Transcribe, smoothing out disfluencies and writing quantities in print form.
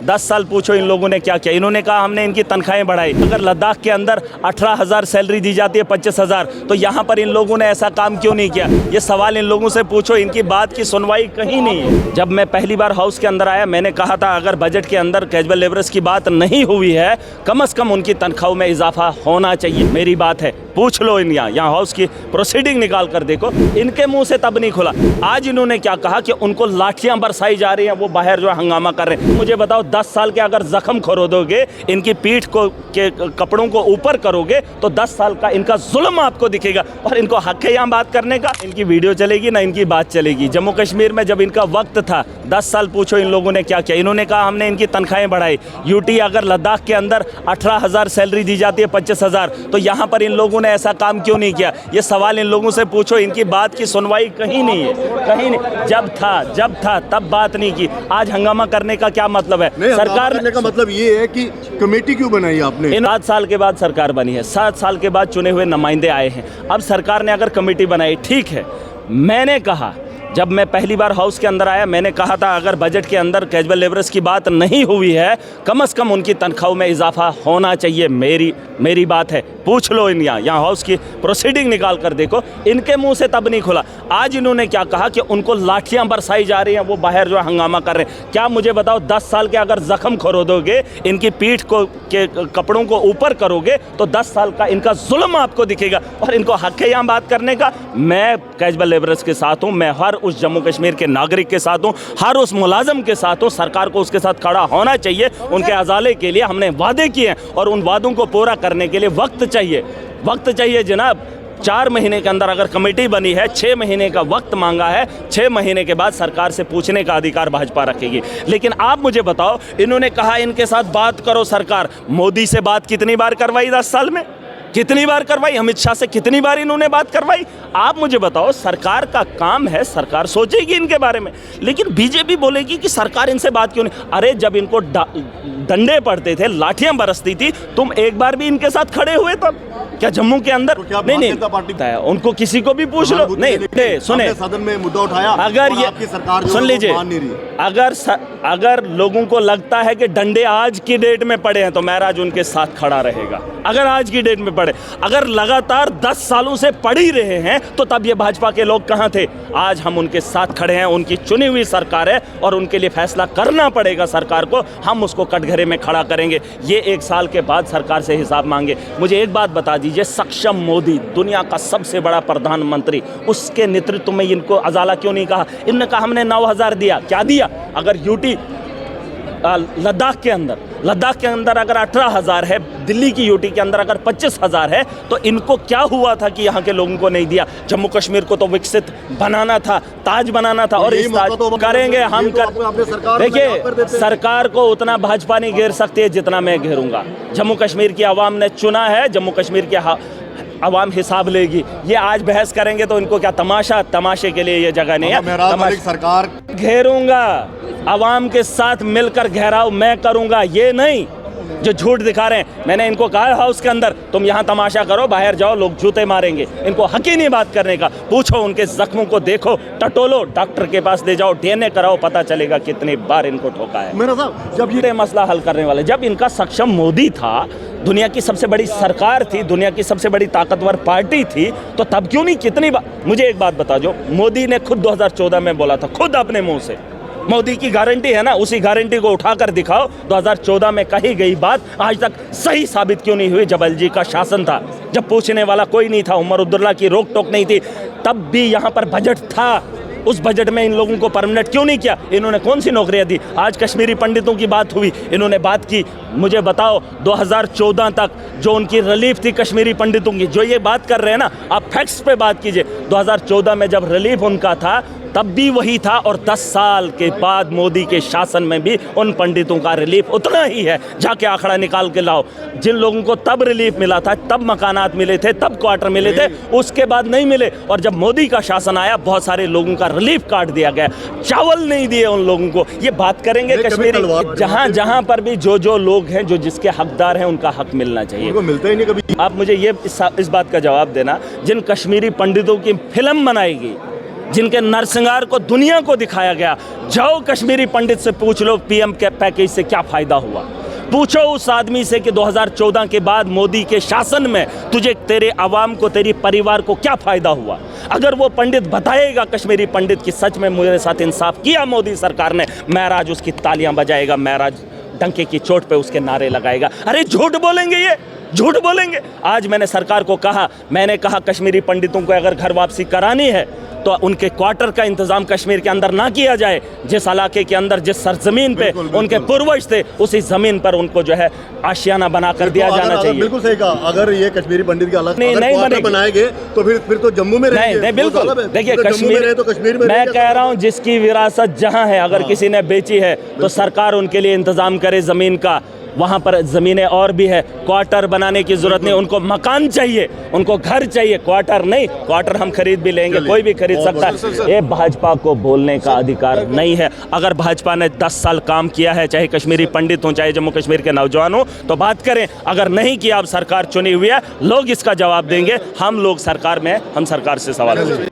10 साल पूछो इन लोगों ने क्या किया। इन्होंने कहा हमने इनकी तनख्वाहें बढ़ाई। अगर लद्दाख के अंदर 18,000 सैलरी दी जाती है 25,000, तो यहाँ पर इन लोगों ने ऐसा काम क्यों नहीं किया? ये सवाल इन लोगों से पूछो, इनकी बात की सुनवाई कहीं नहीं है। जब मैं पहली बार हाउस के अंदर आया, मैंने कहा था अगर बजट के अंदर कैजुअल लेबरर्स की बात नहीं हुई है, कम से कम उनकी तनख्वाहों में इजाफा होना चाहिए। मेरी बात है, पूछ लो इन यहाँ हाउस की प्रोसीडिंग निकाल कर देखो, इनके मुंह से तब नहीं खुला। आज इन्होंने क्या कहा कि उनको लाठियां बरसाई जा रही हैं, वो बाहर जो हंगामा कर रहे हैं। मुझे बताओ, 10 साल के अगर जख्म खरोदोगे, इनकी पीठ को के कपड़ों को ऊपर करोगे, तो 10 साल का इनका जुल्म आपको दिखेगा। और इनको हक है यहाँ बात करने का। इनकी वीडियो चलेगी ना इनकी बात चलेगी। जम्मू कश्मीर में जब इनका वक्त था, 10 साल पूछो इन लोगों ने क्या किया। इन्होंने कहा हमने इनकी तनख्वाहें बढ़ाई। यूटी अगर लद्दाख के अंदर 18,000 सैलरी दी जाती है 25,000, तो यहाँ पर इन लोगों ने ऐसा काम क्यों नहीं किया? ये सवाल इन लोगों से पूछो, इनकी बात की सुनवाई कहीं नहीं है, कहीं नहीं। जब था तब बात नहीं की। आज हंगामा करने का क्या मतलब है? सरकार करने का मतलब ये है कि कमेटी क्यों बनाई आपने? 7 साल के बाद सरकार बनी है, 7 साल के बाद चुने हुए नुमाइंदे आए हैं। अब सरकार ने अगर कमेटी बनाई, ठीक है। मैंने कहा, जब मैं पहली बार हाउस के अंदर आया, मैंने कहा था अगर बजट के अंदर कैजुअल लेबरर्स की बात नहीं हुई है, कम से कम उनकी तनख्वाहों में इजाफा होना चाहिए। मेरी बात है, पूछ लो इन यहाँ हाउस की प्रोसीडिंग निकाल कर देखो, इनके मुंह से तब नहीं खुला। आज इन्होंने क्या कहा कि उनको लाठियां बरसाई जा रही हैं, वो बाहर जो हंगामा कर रहे हैं। क्या मुझे बताओ, 10 साल के अगर जख्म खरोदोगे, इनकी पीठ को के कपड़ों को ऊपर करोगे, तो 10 साल का इनका जुल्म आपको दिखेगा। और इनको हक है यहाँ बात करने का। मैं कैजुअल लेबरर्स के साथ हूँ, मैं हर उस जम्मू कश्मीर के नागरिक के साथ हूँ, हर उस मुलाजम के साथ हूँ। सरकार को उसके साथ खड़ा होना चाहिए। उनके अजाले के लिए हमने वादे किए हैं, और उन वादों को पूरा करने के लिए वक्त चाहिए जनाब। 4 महीने के अंदर अगर कमेटी बनी है, 6 महीने का वक्त मांगा है, 6 महीने के बाद सरकार से पूछने का अधिकार भाजपा रखेगी। लेकिन आप मुझे बताओ, इन्होंने कहा इनके साथ बात करो सरकार। मोदी से बात कितनी बार करवाई 10 साल में? कितनी बार करवाई? अमित शाह से कितनी बार इन्होंने बात करवाई? आप मुझे बताओ, सरकार का काम है, सरकार सोचेगी इनके बारे में। लेकिन बीजेपी बोलेगी कि सरकार इनसे बात क्यों नहीं? अरे जब इनको डंडे पड़ते थे, लाठियां बरसती थी, तुम एक बार भी इनके साथ खड़े हुए तब? क्या जम्मू के अंदर? तो नहीं, उनको किसी को भी पूछ लो। नहीं, सुने, सदन में मुद्दा उठाया, अगर ये आपकी सरकार सुन लीजिए, अगर लोगों को लगता है कि डंडे आज की डेट में पड़े हैं, तो महराज उनके साथ खड़ा रहेगा। अगर आज की डेट में पड़े, अगर लगातार 10 सालों से पड़ ही रहे हैं, तो तब ये भाजपा के लोग कहाँ थे? आज हम उनके साथ खड़े हैं। उनकी चुनी हुई सरकार है, और उनके लिए फैसला करना पड़ेगा सरकार को। हम उसको कटघरे में खड़ा करेंगे। ये 1 साल के बाद सरकार से हिसाब मांगे। मुझे एक बात बता दीजिए, सक्षम मोदी, दुनिया का सबसे बड़ा प्रधानमंत्री, उसके नेतृत्व में इनको अजाला क्यों नहीं कहा? इन्होंने कहा हमने 9,000 दिया। क्या दिया? अगर यूटी लद्दाख के अंदर अगर 18,000 है, दिल्ली की यूटी के अंदर अगर 25,000 है, तो इनको क्या हुआ था कि यहाँ के लोगों को नहीं दिया? जम्मू कश्मीर को तो विकसित बनाना था, ताज बनाना था, और इस ताज तो करेंगे हम। देखिए, सरकार को उतना भाजपा नहीं घेर सकती है जितना मैं घेरूंगा। जम्मू कश्मीर की आवाम ने चुना है, जम्मू कश्मीर के आवाम हिसाब लेगी। ये आज बहस करेंगे तो इनको क्या तमाशे के लिए ये जगह नहीं है। सरकार घेरूंगा, आवाम के साथ मिलकर घेराव मैं करूंगा, ये नहीं जो झूठ दिखा रहे हैं। मैंने इनको कहा हाउस के अंदर, तुम यहाँ तमाशा करो, बाहर जाओ, लोग जूते मारेंगे। इनको हक ही नहीं बात करने का। पूछो, उनके जख्मों को देखो, टटोलो, डॉक्टर के पास ले जाओ, डीएनए कराओ, पता चलेगा कितनी बार इनको ठोका है। मेरा साहब, जब ये मसला हल करने वाले, जब इनका सक्षम मोदी था, दुनिया की सबसे बड़ी सरकार थी, दुनिया की सबसे बड़ी ताकतवर पार्टी थी, तो तब क्यों नहीं? कितनी बार? मुझे एक बात बता, जो मोदी ने खुद 2014 में बोला था, खुद अपने मुंह से, मोदी की गारंटी है ना, उसी गारंटी को उठाकर दिखाओ। 2014 में कही गई बात आज तक सही साबित क्यों नहीं हुई? जब एलजी का शासन था, जब पूछने वाला कोई नहीं था, उमर अब्दुल्ला की रोक टोक नहीं थी, तब भी यहाँ पर बजट था। उस बजट में इन लोगों को परमानेंट क्यों नहीं किया? इन्होंने कौन सी नौकरियां दी? आज कश्मीरी पंडितों की बात हुई, इन्होंने बात की। मुझे बताओ, 2014 तक जो उनकी रिलीफ थी कश्मीरी पंडितों की, जो ये बात कर रहे हैं ना, आप फैक्ट्स पे बात कीजिए। 2014 में जब रिलीफ उनका था, तब भी वही था, और 10 साल के बाद मोदी के शासन में भी उन पंडितों का रिलीफ उतना ही है। जाके आंकड़ा निकाल के लाओ। जिन लोगों को तब रिलीफ मिला था, तब मकानात मिले थे, तब क्वार्टर मिले थे, उसके बाद नहीं मिले। और जब मोदी का शासन आया, बहुत सारे लोगों का रिलीफ काट दिया गया, चावल नहीं दिए उन लोगों को। ये बात करेंगे कश्मीरी, जहां पर भी जो लोग हैं, जो जिसके हकदार हैं, उनका हक मिलना चाहिए। मिलता ही नहीं कभी। आप मुझे ये इस बात का जवाब देना, जिन कश्मीरी पंडितों की फिल्म बनाई गई, जिनके नरसंहार को दुनिया को दिखाया गया। जाओ कश्मीरी पंडित से पूछ लो पीएम के पैकेज से क्या फ़ायदा हुआ। पूछो उस आदमी से कि 2014 के बाद मोदी के शासन में तुझे, तेरे आवाम को, तेरी परिवार को क्या फ़ायदा हुआ। अगर वो पंडित बताएगा, कश्मीरी पंडित, कि सच में मेरे साथ इंसाफ किया मोदी सरकार ने, महराज उसकी तालियां बजाएगा, महराज डंके की चोट पे उसके नारे लगाएगा। अरे झूठ बोलेंगे, ये झूठ बोलेंगे। आज मैंने सरकार को कहा, मैंने कहा कश्मीरी पंडितों को अगर घर वापसी करानी है तो उनके क्वार्टर का इंतजाम कश्मीर के अंदर ना किया जाए। जिस इलाके के अंदर, जिस सरजमीन पे उनके पूर्वज थे, उसी जमीन पर उनको जो है आशियाना बनाकर दिया जाना चाहिए। बिल्कुल सही कहा। अगर ये कश्मीरी पंडित के अलग नहीं बनाएंगे तो फिर तो जम्मू में नहीं, बिल्कुल। देखिए कश्मीर, तो कश्मीर में मैं कह रहा हूँ जिसकी विरासत जहाँ है, अगर किसी ने बेची है तो सरकार उनके लिए इंतजाम करे ज़मीन का। वहाँ पर ज़मीनें और भी है, क्वार्टर बनाने की ज़रूरत नहीं, उनको मकान चाहिए, उनको घर चाहिए, क्वार्टर नहीं। क्वार्टर हम खरीद भी लेंगे, कोई भी खरीद सकता है। ये भाजपा को बोलने का अधिकार नहीं है। अगर भाजपा ने 10 साल काम किया है, चाहे कश्मीरी पंडित हों, चाहे जम्मू कश्मीर के नौजवान हों, तो बात करें। अगर नहीं किया, अब सरकार चुनी हुई है, लोग इसका जवाब देंगे। हम लोग सरकार में, हम सरकार से सवाल करेंगे।